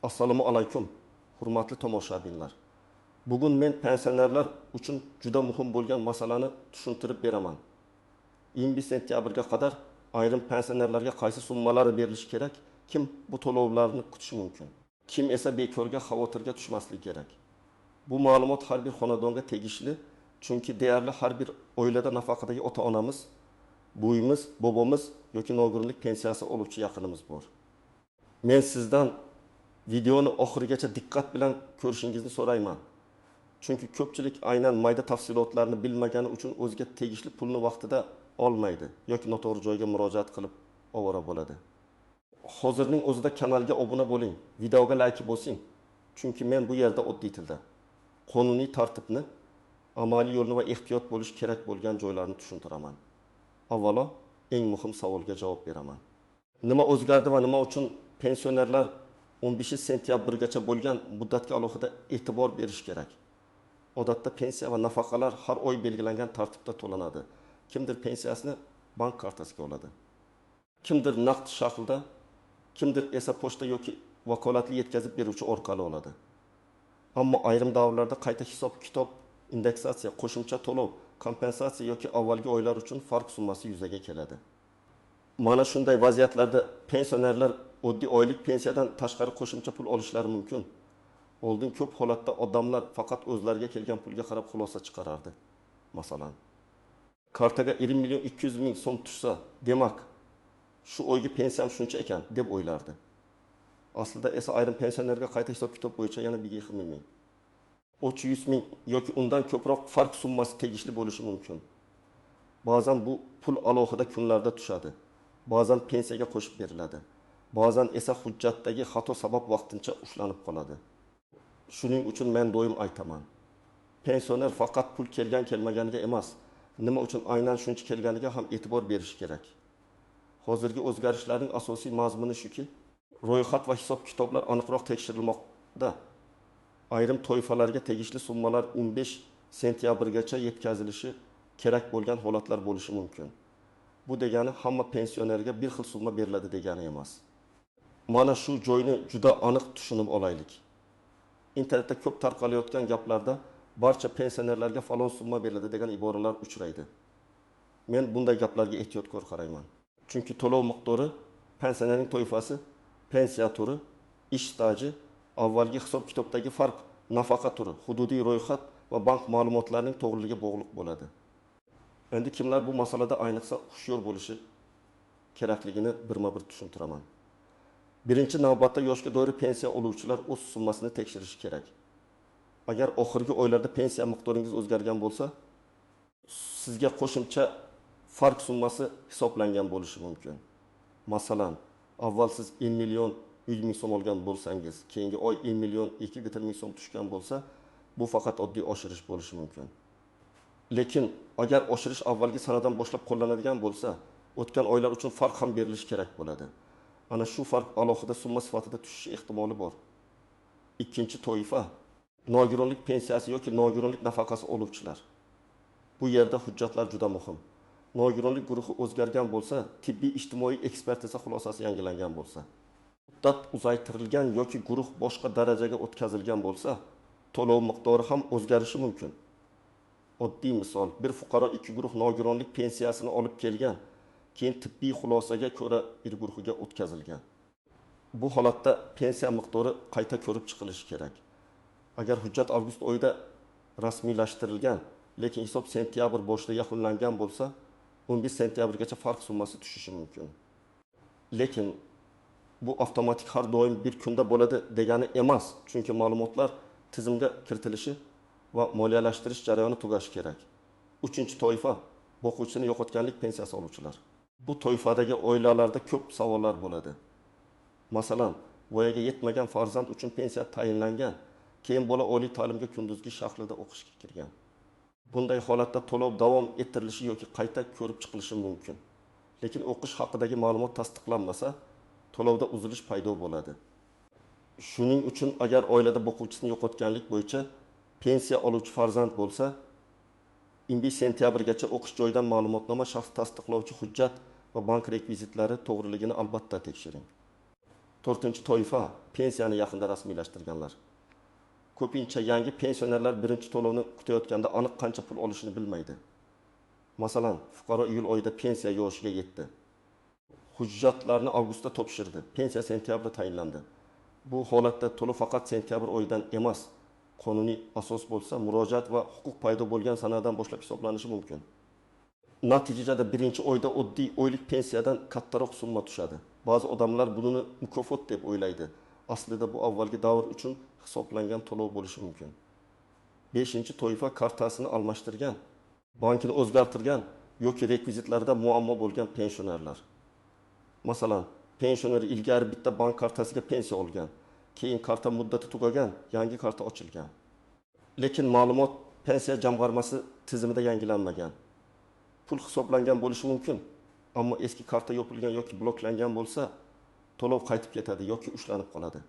Assalomu alaykum, hurmatli tomoshabinlar. Bugun men pensionerlar uchun juda muhim bo'lgan masalani tushuntirib beraman. 20 sentyabrga qadar ayrim pensionerlarga qaysi summalar berilishi kerak, kim bu to'lovlarni kutishi mumkin, kim esa bekorga xavotirga tushmasligi kerak. Bu ma'lumot har bir xonadonga tegishli, chunki deyarli har bir oilada nafaqadagi ota-onamiz, buvimiz, bobomiz yoki nogironlik pensiyasi oluvchi yaqinimiz bor. Men sizdan videoni oxirigacha diqqat bilan ko'rishingizni so'rayman. Chunki ko'pchilik aynan mayda tafsilotlarni bilmagani uchun o'ziga tegishli pulni vaqtida olmaydi yoki noto'g'ri joyga murojaat qilib ovora bo'ladi. Hozirning o'zida kanalga obuna bo'ling, videoga like bosing. Chunki men bu yerda oddiy tilda qonuniy tartibni, amaliy yo'lni va ehtiyot bo'lish kerak bo'lgan joylarni tushuntiraman. Avvalo, eng muhim savolga javob beraman. Nima o'zgardi va nima uchun pensionerlar 15 sentyabrgacha bo'lgan muddatga alohida e'tibor berish kerak? Odatda pensiya va nafaqalar har oy belgilangan tartibda to'lanadi. Kimdir pensiyasini bank kartasiga oladi. Kimdir naqd shaklda, kimdir esa pochta yoki vakolatli yetkazib beruvchi orqali oladi. Ammo ayrim davrlarda qayta hisob-kitob, indeksatsiya, qo'shimcha to'lov, kompensatsiya yoki avvalgi oylar uchun farq summasi yuzaga keladi. Mana shunday vaziyatlarda pensionerlar oddiy oylik pensiyadan tashqari qo'shimcha pul olishlari mumkin. Oldin ko'p holatda odamlar faqat o'zlariga kelgan pulga qarab xulosa chiqarardi. Masalan, kartaga 20 million 200 ming so'm tushsa, demak, shu oygi pensiyam shuncha ekan deb o'ylardi. Aslida esa ayrim pensionerga qayta hisob-kitob bo'yicha yana 120 ming, 300 ming yoki undan ko'proq farq summasi tegishli bo'lishi mumkin. Ba'zan bu pul alohida kunlarda tushadi. Ba'zan pensiyaga qo'shib beriladi. Ba'zan esa hujjatdagi xato sabab vaqtincha ushlanib qoladi. Shuning uchun men doim aytaman. Pensioner faqat pul kelgan-kelmaganiga emas, nima uchun aynan shuncha kelganiga ham e'tibor berish kerak. Hozirgi o'zgarishlarning asosiy mazmuni shuki, ro'yxat va hisob-kitoblar aniqroq tekshirilmoqda. Ayrim toifalarga tegishli summalar 15 sentyabrgacha yetkazilishi kerak bo'lgan holatlar bo'lishi mumkin. Bu degani hamma pensionerga bir xil summa beriladi degani emas. Mana shu joyni juda aniq tushunib olaylik. Internetda ko'p tarqalayotgan gaplarda barcha pensionerlarga falon summa beriladi degan iboralar uchraydi. Men bunday gaplarga ehtiyotkor qarayman. Chunki to'lov miqdori, pensionerning toifasi, pensiya turi, ish staji, avvalgi hisob-kitobdagi farq, nafaqa turi, hududiy ro'yxat va bank ma'lumotlarining to'g'riligiga bog'liq bo'ladi. Endi kimlar bu masalada ayniqsa hushyor bo'lishi kerakligini birma-bir tushuntiraman. Birinchi navbatda yoshga doir pensiya oluvchilar o'z summasini tekshirishi kerak. Agar oxirgi oylarda pensiya miqdoringiz o'zgargan bo'lsa, sizga qo'shimcha farq summasi hisoblangan bo'lishi mumkin. Masalan, avval siz 1 million 100 ming so'm olgan bo'lsangiz, keyingi oy 1 million 200 ming so'm tushgan bo'lsa, bu faqat oddiy oshirish bo'lishi mumkin. Lekin agar oshirish avvalgi sanadan boshlab qo'llanadigan bo'lsa, o'tgan oylar uchun farq ham berilishi kerak bo'ladi. Ana shu farq alohida summa sifatida tushishi ehtimoli bor. Ikkinchi toifa nogironlik pensiyasi yoki nogironlik nafaqasi oluvchilar. Bu yerda hujjatlar juda muhim. Nogironlik guruhi o'zgargan bo'lsa, tibbiy ijtimoiy ekspertiza xulosasi yangilangan bo'lsa, muddat uzaytirilgan yoki guruh boshqa darajaga o'tkazilgan bo'lsa, to'lov miqdori ham o'zgarishi mumkin. Oddiy misol, bir fuqaro ikki guruh nogironlik pensiyasini olib kelgan, keyin tibbiy xulosaga ko'ra bir guruhiga o'tkazilgan. Bu holatda pensiya miqdori qayta ko'rib chiqilishi kerak. Agar hujjat avgust oyida rasmiylashtirilgan, lekin hisob sentyabr boshida yakunlangan bo'lsa, 15 sentyabrgacha farq summasi tushishi mumkin. Lekin bu avtomatik har doim bir kunda bo'ladi degani emas, chunki ma'lumotlar tizimga kiritilishi va moliyalashtirish jarayoni tugashi kerak. Uchinchi toifa boquvchisini yo'qotganlik pensiyasi oluvchilar. Bu toifadagi oilalarda ko'p savollar bo'ladi. Masalan, voyaga yetmagan farzand uchun pensiya tayinlangan, keyin bola oliy ta'limga kunduzgi shaklida o'qishga kirgan. Bunday holatda to'lov davom ettirilishi yoki qayta ko'rib chiqilishi mumkin. Lekin o'qish haqidagi ma'lumot tasdiqlanmasa, to'lovda uzilish paydo bo'ladi. Shuning uchun agar oilada boquvchisini yo'qotganlik bo'yicha pensiya oluvchi farzand bo'lsa, 15 sentyabrgacha o'qish joyidan ma'lumotnoma, shaxs tasdiqlovchi hujjat va bank rekvizitlari to'g'riligini albatta tekshiring. To'rtinchi toifa pensiyani yaqinda rasmiylashtirganlar. Ko'pincha yangi pensionerlar birinchi to'lovni kutayotganda aniq qancha pul olishini bilmaydi. Masalan, fuqaro iyul oyida pensiya yoshiga yetdi. Hujjatlarni avgustda topshirdi. Pensiya sentyabrda tayinlandi. Bu holatda to'lov faqat sentyabr oyidan emas, qonuniy asos bo'lsa, murojaat va huquq paydo bo'lgan sanadan boshlab hisoblanishi mumkin. Natijada birinchi oyda oddiy oylik pensiyadan kattaroq summa tushadi. Ba'zi odamlar buni mukofot deb o'ylaydi. Aslida bu avvalgi davr uchun hisoblangan to'lov bo'lishi mumkin. 5-toifa kartasini almashtirgan, bankini o'zgartirgan yoki rekvizitlarida muammo bo'lgan pensionerlar. Masalan, pensioner ilgari bitta bank kartasiga pensiya olgan, keyin karta muddati tugagan, yangi karta ochilgan. Lekin ma'lumot pensiya jamg'armasi tizimida yangilanmagan. Pul hisoblangan bo'lishi mumkin, ammo eski karta yopilgan yoki bloklangan bo'lsa, to'lov qaytib ketadi yoki ushlanib qoladi.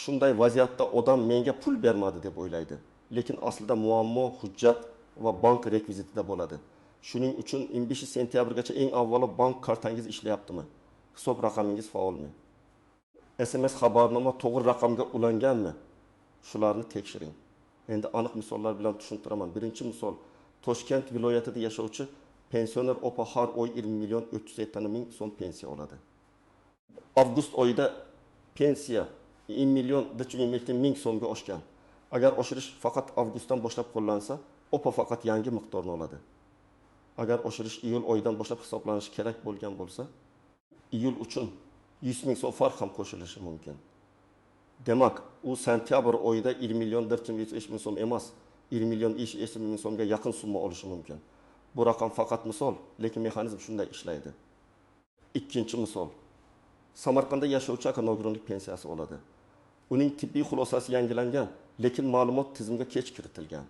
Shunday vaziyatda odam menga pul bermadi deb o'ylaydi, lekin aslida muammo hujjat va bank rekvizitida bo'ladi. Shuning uchun 15-sentyabrgacha eng avvalo bank kartangiz ishlayaptimi? Hisob raqamingiz faolmi? SMS xabarnoma to'g'ri raqamga ulanganmi? Shularni tekshiring. Endi aniq misollar bilan tushuntiraman. Birinchi misol, Toshkent viloyatida yashovchi pensioner opa har oy 20.370.000 so'm pensiya oladi. Avgust oyida pensiya 1.120.000 so'mga oshgan. Agar oshirish faqat avgustdan boshlab qo'llansa, opa faqat yangi miqdorni oladi. Agar oshirish iyul oyidan boshlab hisoblanishi kerak bo'lgan bo'lsa, iyul uchun 100.000 so'm farq ham qo'shilishi mumkin. Demak, u sentyabr oyida 1.170.000 so'm emas, 1.270.000 so'mga yaqin summa olishi mumkin. Bu raqam faqat misol, lekin mexanizm shunday ishlaydi. Ikkinchi misol. Samarqandda yashovchi aka nogironlik pensiyasi oladi. Uning tibbiy xulosasi yangilangan, lekin ma'lumot tizimga kech kiritilgan.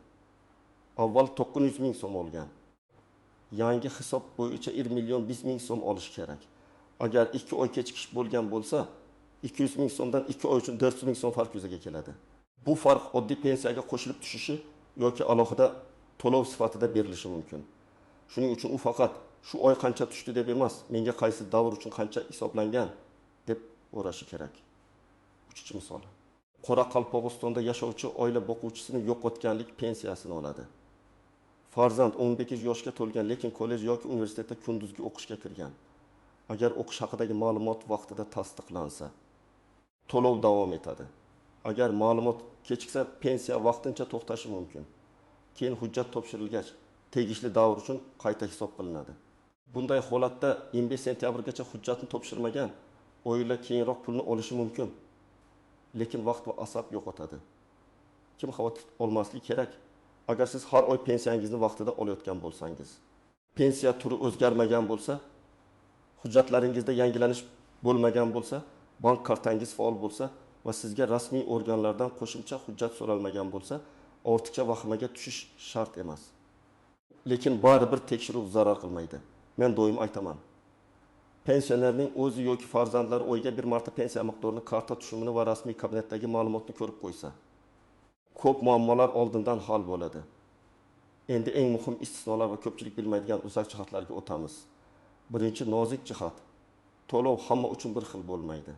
Avval 900.000 so'm olgan. Yangi hisob bo'yicha 1.020.000 so'm olish kerak. Agar 2 oy kechikish bo'lgan bo'lsa, 200.000 so'mdan 2 oy uchun 400.000 so'm farq yuzaga keladi. Bu farq oddiy pensiyaga qo'shilib tushishi yoki alohida to'lov sifatida berilishi mumkin. Shuning uchun u faqat shu oy qancha tushdi deb emas, menga qaysi davr uchun qancha hisoblangan deb o'rashi kerak. Uchinchi misol. Qoraqalpog'istonda yashovchi oila boquvchisini yo'qotganlik pensiyasini oladi. Farzand 18 yoshga to'lgan, lekin kollej yoki universitetda kunduzgi o'qishga kirgan. Agar o'qish haqidagi ma'lumot vaqtida tasdiqlansa, to'lov davom etadi. Agar ma'lumot kechiksa, pensiya vaqtincha to'xtashi mumkin. Keyin hujjat topshirilgach, tegishli davr uchun qayta hisob qilinadi. Bunday holatda 25 sentyabrgacha hujjatni topshirmagan oila keyinroq pulni olishi mumkin. Lekin vaqt va asab yo'qotadi. Kim xavotir olmasligi kerak? Agar siz har oy pensiyangizni vaqtida olayotgan bo'lsangiz, pensiya turi o'zgarmagan bo'lsa, hujjatlaringizda yangilanish bo'lmagan bo'lsa, bank kartangiz faol bo'lsa va sizga rasmiy organlardan qo'shimcha hujjat so'ralmagan bo'lsa, ortiqcha vahimaga tushish shart emas. Lekin baribir tekshiruv zarar qilmaydi. Men doim aytaman. Pensionerning o'zi yoki farzandlari oyga bir marta pensiya miqdorini, karta tushumini va rasmiy kabinetdagi ma'lumotni ko'rib qo'ysa, ko'p muammolar oldindan hal bo'ladi. Endi eng muhim istisnolar va ko'pchilik bilmaydigan uzak jihatlarga o'tamiz. Birinchi nozik jihat. To'lov hamma uchun bir xil bo'lmaydi.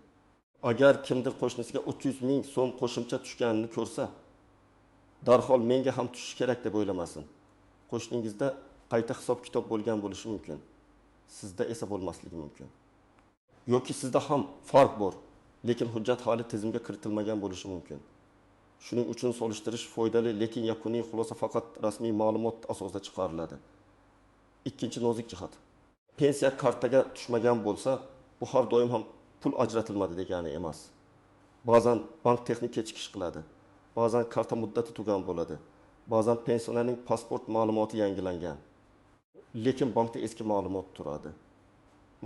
Agar kimdir qo'shnisiga 300.000 so'm qo'shimcha tushganini ko'rsa, darhol menga ham tushishi kerak deb o'ylamasin. Qo'shningizda qayta hisob-kitob bo'lgan bo'lishi mumkin. Sizda esa bo'lmasligi mumkin. Yoki sizda ham farq bor, lekin hujjat hali tizimga kiritilmagan bo'lishi mumkin. Shuning uchun solishtirish foydali, lekin yakuniy xulosa faqat rasmiy ma'lumot asosida chiqariladi. Ikkinchi nozik jihat. Pensiya kartaga tushmagan bo'lsa, bu har doim ham pul ajratilmadi degani emas. Ba'zan bank texnik kechikish qiladi. Ba'zan karta muddati tugan bo'ladi. Ba'zan pensionerning pasport ma'lumoti yangilangan. Lekin bankda eski ma'lumot turadi.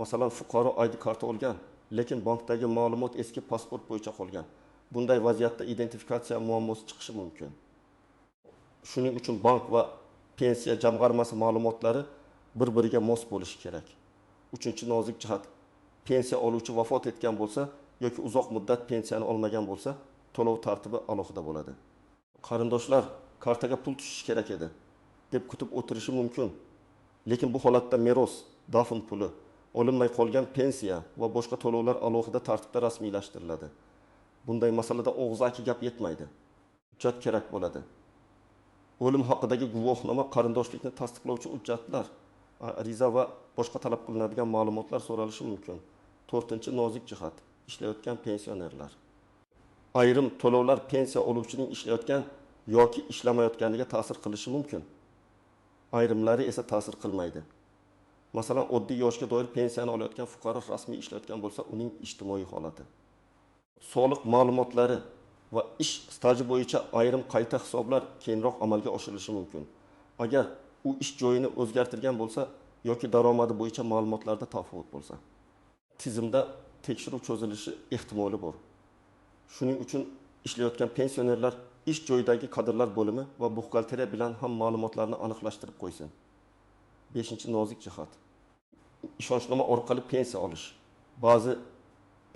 Masalan, fuqaro ID karta olgan, lekin bankdagi ma'lumot eski pasport bo'yicha qolgan. Bunday vaziyatda identifikatsiya muammosi chiqishi mumkin. Shuning uchun bank va pensiya jamg'armasi ma'lumotlari bir-biriga mos bo'lishi kerak. Uchinchi nozik jihat. Pensiya oluvchi vafot etgan bo'lsa yoki uzoq muddat pensiyani olmagan bo'lsa, to'lov tartibi alohida bo'ladi. Qarindoshlar kartaga pul tushishi kerak edi deb kutib o'tirishi mumkin. Lekin bu holatda meros, dafn puli olinmay qolgan pensiya va boshqa to'lovlar alohida tartibda rasmiylashtiriladi. Bunday masalada og'zaki gap yetmaydi. Hujjat kerak bo'ladi. O'lim haqidagi guvohnoma, qarindoshlikni tasdiqlovchi hujjatlar, ariza va boshqa talab qilinadigan ma'lumotlar so'ralishi mumkin. 4-nozik jihat: ishlayotgan pensionerlar. Ayrim to'lovlar pensiya oluvchining ishlayotgan yoki ishlamayotganiga ta'sir qilishi mumkin. Ayrimlari esa ta'sir qilmaydi. Masalan, oddiy yoshga doir pensiyani olayotgan fuqaro rasmiy ishlayotgan bo'lsa, uning ijtimoiy holati, soliq ma'lumotlari va ish staji bo'yicha ayrim qayta hisoblar keyinroq amalga oshirilishi mumkin. Agar u ish joyini o'zgartirgan bo'lsa yoki daromadi bo'yicha ma'lumotlarda tafovut bo'lsa, tizimda tekshiruv cho'zilishi ehtimoli bor. Shuning uchun ishlayotgan pensionerlar ish joyidagi kadrlar bo'limi va buxgalteriya bilan ham ma'lumotlarni aniqlashtirib qo'ysin. 5-nozik jihat: ishonchnoma orqali pensiya olish. Ba'zi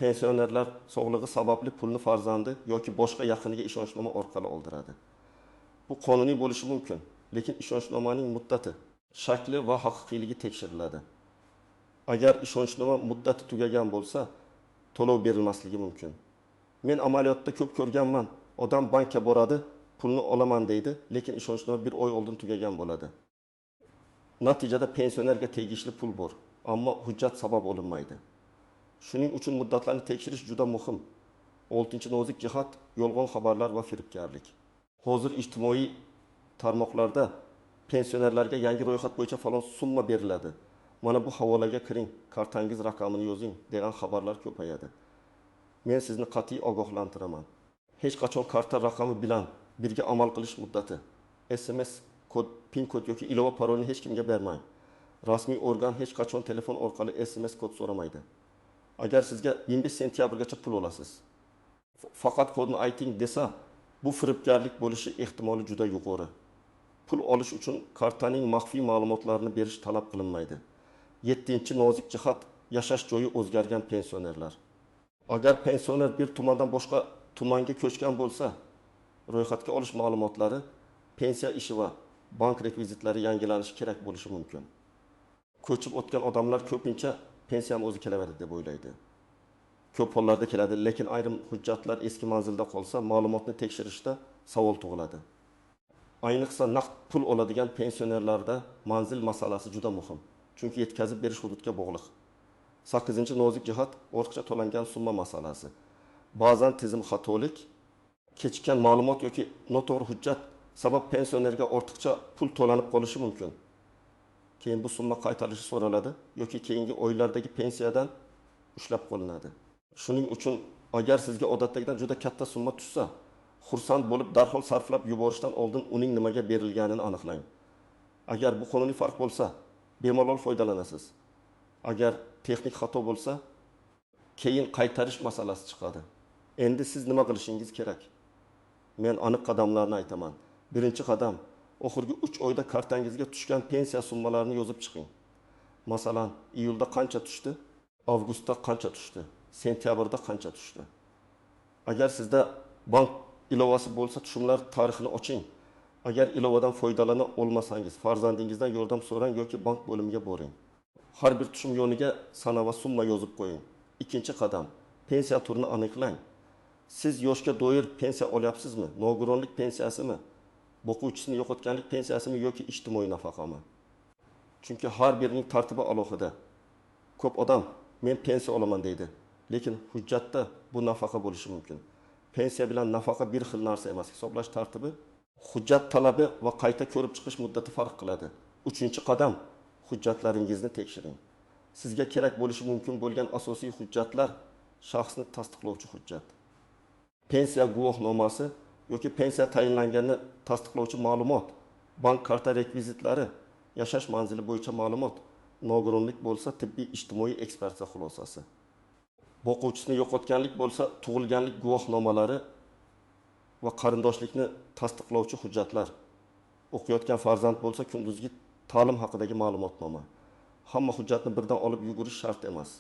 pensionerlar sog'lig'i sababli pulni farzandi yoki boshqa yaqiniga ishonchnoma orqali oldiradi. Bu qonuniy bo'lishi mumkin, lekin ishonchnomaning muddati, shakli va haqiqiyligi tekshiriladi. Agar ishonchnoma muddati tugagan bo'lsa, to'lov berilmasligi mumkin. Men amaliyotda ko'p ko'rganman. Odam bankka boradi, pulni olaman deydi, lekin ishonchnoma 1 oy oldin tugagan bo'ladi. Natijada pensionerga tegishli pul bor, ammo hujjat sabab olinmaydi. Shuning uchun muddatlarni tekshirish juda muhim. 6-nozik jihat: yolg'on xabarlar va firibgarlik. Hozir ijtimoiy tarmoqlarda pensionerlarga yangi ro'yxat bo'yicha falon summa beriladi, mana bu havolaga kiring, kartangiz raqamini yozing degan xabarlar ko'payadi. Men sizni qat'iy ogohlantiraman. Hech qachon karta raqami bilan birga amal qilish muddati, SMS kod, PIN kod yoki ilova parolni hech kimga bermang. Rasmiy organ hech qachon telefon orqali SMS kod so'ramaydi. Agar sizga 25 sentyabrgacha pul olasiz, faqat kodni ayting desa, bu firibgarlik bo'lishi ehtimoli juda yuqori. Pul olish uchun kartaning maxfiy ma'lumotlarini berish talab qilinmaydi. 7-nozik jihat: yashash joyi o'zgargan pensionerlar. Agar pensioner bir tumandan boshqa tumanga ko'chgan bo'lsa, ro'yxatga olish ma'lumotlari, pensiya ishi va bank rekvizitlari yangilanishi kerak bo'lishi mumkin. Ko'chib o'tgan odamlar ko'pincha pensiyam o'zi kelaveradi deb o'ylaydi. Ko'p hollarda keladi, lekin ayrim hujjatlar eski manzilda qolsa, ma'lumotni tekshirishda savol tug'iladi. Ayniqsa naqd pul oladigan pensionerlarda manzil masalasi juda muhim, chunki yetkazib berish hududga bog'liq. 8-nozik jihat: ortiqcha to'langan summa masalasi. Ba'zan tizim xatolik, kechikkan ma'lumot yoki noto'g'ri hujjat sabab pensionerga ortiqcha pul to'lanib qolishi mumkin. Keyin bu summa qaytarilishi so'raladi yoki keyingi oylardagi pensiyadan ushlab qolinadi. Shuning uchun agar sizga odatdagidan juda katta summa tushsa, xursand bo'lib darhol sarflab yuborishdan oldin uning nimaga berilganini aniqlang. Agar bu qonuniy farq bo'lsa, bemalol foydalanasiz. Agar texnik xato bo'lsa, keyin qaytarish masalasi chiqadi. Endi siz nima qilishingiz kerak? Men aniq qadamlarni aytaman. Birinchi qadam: oxirgi 3 oyda kartangizga tushgan pensiya summalarini yozib chiqing. Masalan, iyulda qancha tushdi, avgustda qancha tushdi, sentyabrda qancha tushdi. Agar sizda bank ilovasi bo'lsa, tushumlar tarixini oching. Agar ilovadan foydalana olmasangiz, farzandingizdan yordam so'rang yoki bank bo'limiga boring. Har bir tushum yoniga sana va summa yozib qo'ying. Ikkinchi qadam: pensiya turini aniqlang. Siz yoshga doir pensiya olyapsizmi? Nogironlik pensiyasimi? Boquvchisini yo'qotganlik pensiyasimi yoki ijtimoiy nafaqami? Chunki har birining tartibi alohida. Ko'p odam men pensiya olaman deydi, lekin hujjatda bu nafaqa bo'lishi mumkin. Pensiya bilan nafaqa bir xil narsa emas. Hisoblash tartibi, hujjat talabi va qayta ko'rib chiqish muddati farq qiladi. 3-qadam: hujjatlaringizni tekshiring. Sizga kerak bo'lishi mumkin bo'lgan asosiy hujjatlar: shaxsni tasdiqlovchi hujjat, pensiya guvohnomasi yoki pensiya tayinlanganini tasdiqlovchi ma'lumot, bank karta rekvizitlari, yashash manzili bo'yicha ma'lumot, nogironlik bo'lsa tibbiy ijtimoiy ekspertiza xulosasi. Boquvchisini yo'qotganlik bo'lsa tug'ilganlik guvohnomalari va qarindoshlikni tasdiqlovchi hujjatlar. O'qiyotgan farzand bo'lsa kunduzgi ta'lim haqidagi ma'lumotnoma. Hamma hujjatni birdan olib yugurish shart emas.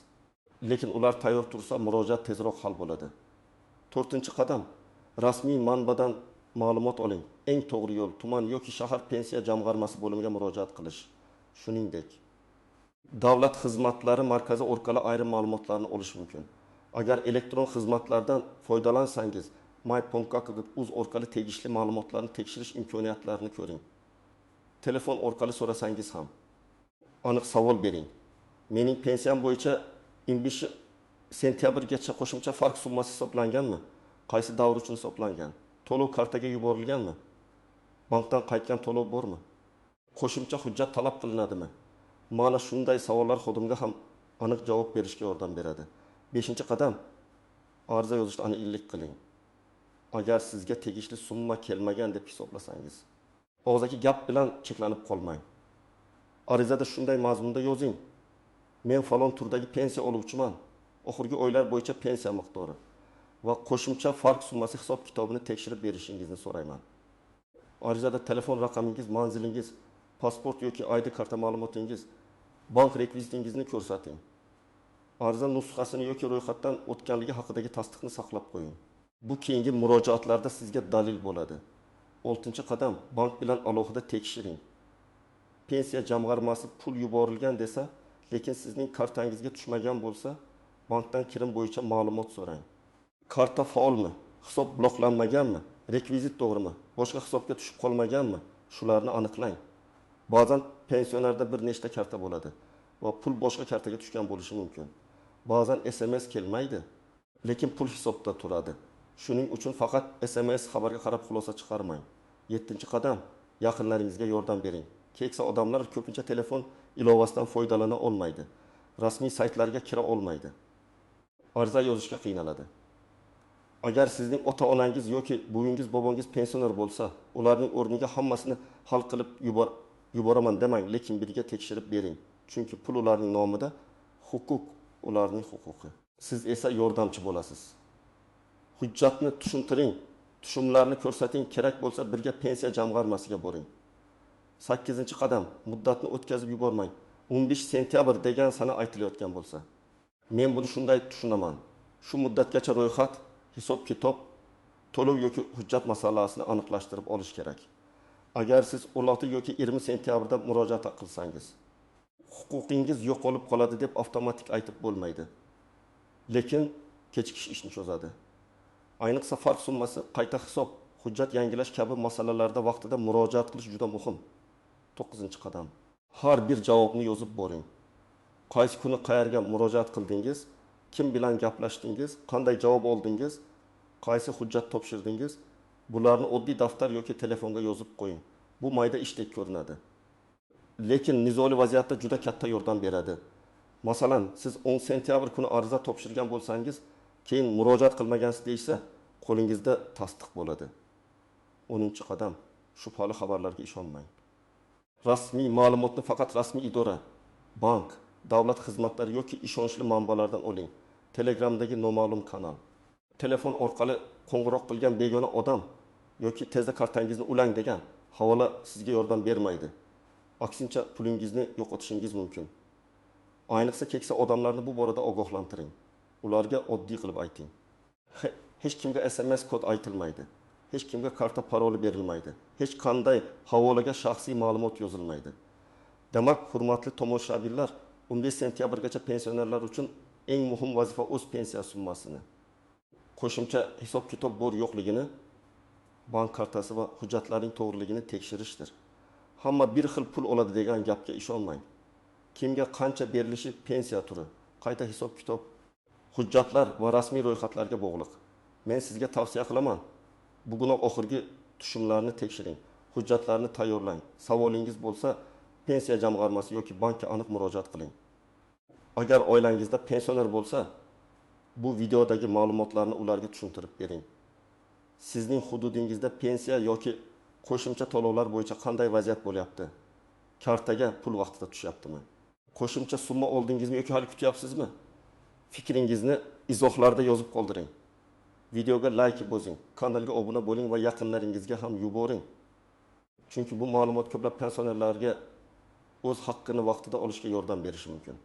Lekin ular tayyor tursa murojaat tezroq hal bo'ladi. 4-qadam: rasmiy manbadan ma'lumot oling. Eng to'g'ri yo'l tuman yoki shahar pensiya jamg'armasi bo'limiga murojaat qilish. Shuningdek, Davlat xizmatlari markazi orqali ayrim ma'lumotlarni olish mumkin. Agar elektron xizmatlardan foydalansangiz, my.uz orqali tegishli ma'lumotlarni tekshirish imkoniyatlarini ko'ring. Telefon orqali so'rasangiz ham aniq savol bering. Mening pensiyam bo'yicha 25 sentyabrgacha qo'shimcha farq summasi hisoblanganmi? Qaysi davr uchun hisoblangan? To'lov kartaga yuborilganmi? Bankdan qaytgan to'lov bormi? Qo'shimcha hujjat talab qilinadimi? Mana shunday savollar xodimga ham aniq javob berishga yordam beradi. 5-qadam, ariza yozishda aniqlik qiling. Agar sizga tegishli summa kelmagan deb hisoblasangiz, og'zaki gap bilan cheklanib qolmang. Arizada shunday mazmunda yozing: men falon turdagi pensiya oluvchiman. Oxirgi oylar bo'yicha pensiya miqdori va qo'shimcha farq summasi hisob kitobini tekshirib berishingizni so'rayman. Arizada telefon raqamingiz, manzilingiz, pasport yoki ID karta ma'lumotingiz, bank rekvizitingizni ko'rsating. Ariza nusxasini yoki ro'yxatdan o'tganligi haqidagi tasdiqni saqlab qo'ying. Bu keyingi murojaatlarda sizga dalil bo'ladi. 6-qadam, bank bilan alohida tekshiring. Pensiya jamg'armasi pul yuborilgan desa, lekin sizning kartangizga tushmagan bo'lsa, bankdan kirim bo'yicha ma'lumot so'rang. Karta faolmi? Hisob bloklanmaganmi? Rekvizit to'g'rimi? Boshqa hisobga tushib qolmaganmi? Shularni aniqlang. Ba'zan pensionerda bir nechta karta bo'ladi va pul boshqa kartaga tushgan bo'lishi mumkin. Ba'zan SMS kelmaydi, lekin pul hisobda turadi. Shuning uchun faqat SMS xabarga qarab xulosa chiqarmang. 7-qadam, yaqinlaringizga yordam bering. Keksa odamlar ko'pincha telefon ilovasidan foydalana olmaydi. Rasmiy saytlarga kira olmaydi. Ariza yozishga qiynaladi. Agar sizning ota-onangiz yoki buvingiz, bobongiz pensioner bo'lsa, ularning o'rniga hammasini hal qilib yuboraman demang, lekin birga tekshirib bering. Chunki pul ularning nomida, huquq ularning huquqi. Siz esa yordamchi bo'lasiz. Hujjatni tushuntiring, tushumlarni ko'rsating, kerak bo'lsa birga pensiya jamg'armasiga boring. 8-qadam, muddatni o'tkazib yubormang. 15 sentyabr degan sana aytilayotgan bo'lsa, men buni shunday tushunaman. Shu muddatgacha ro'yxat, hisob-kitob, to'lov yoki hujjat masalasini aniqlashtirib olish kerak. Agar siz 16 yoki 20 sentyabrda murojaat qilsangiz, huquqingiz yo'qolib qoladi deb avtomatik aytib bo'lmaydi. Lekin kechikish ishni cho'zadi. Ayniqsa farq summasi, qayta hisob, hujjat yangilash kabi masalalarda vaqtida murojaat qilish juda muhim. 9-qadam. Har bir javobni yozib boring. Qaysi kuni qayerga murojaat qildingiz, kim bilan gaplashdingiz, qanday javob oldingiz, qaysi hujjat topshirdingiz, bularni oddiy daftar yoki telefonga yozib qo'ying. Bu mayda ishdek ko'rinadi. Lekin nizoli vaziyatda juda katta yordam beradi. Masalan, siz 10 sentyabr kuni ariza topshirgan bo'lsangiz, keyin murojaat qilmagansiz deysa, qo'lingizda tasdiq bo'ladi. 10-qadam. Shubhali xabarlarga ishonmang. Rasmiy ma'lumotni faqat rasmiy idora, bank, davlat xizmatlari yoki ishonchli manbalardan oling. Telegramdagi noma'lum kanal. Telefon orqali qo'ng'iroq qilgan begona odam yoki tezda kartangizni ulang degan havola sizga yordam bermaydi. Aksincha pulingizni yo'qotishingiz mumkin. Ayniqsa keksa odamlarni bu borada ogohlantiring. Ularga oddiy qilib ayting. Hech kimga SMS kod aytilmaydi. Hech kimga karta paroli berilmaydi. Hech qanday havolaga shaxsiy ma'lumot yozilmaydi. Demak, hurmatli tomoshabinlar, 15 sentyabrgacha pensionerlar uchun eng muhim vazifa o'z pensiya summasini, qo'shimcha hisob-kitob bor yo'qligini, bank kartasi va hujjatlarning to'g'riligini tekshirishdir. Hamma bir xil pul oladi degan gapga ishonmang. Kimga qancha berilishi pensiya turi, qayta hisob-kitob, hujjatlar va rasmiy ro'yxatlarga bog'liq. Men sizga tavsiya qilaman. Bugunoq oxirgi tushumlarni tekshiring, hujjatlarni tayyorlang. Savolingiz bo'lsa, pensiya jamg'armasi yoki bankka aniq murojaat qiling. Agar oilangizda pensioner bo'lsa, bu videodagi ma'lumotlarni ularga tushuntirib bering. Sizning hududingizda pensiya yoki qo'shimcha to'lovlar bo'yicha qanday vaziyat bo'lyapti? Kartaga pul vaqtida tushyaptimi? Qo'shimcha summa oldingizmi yoki hali kutyapsizmi? Fikringizni izohlarda yozib qoldiring. Videoga like bosing, kanalga obuna bo'ling va yaqinlaringizga ham yuboring. Chunki bu ma'lumot ko'plab pensionerlarga o'z haqqini vaqtida olishga yordam berishi mumkin.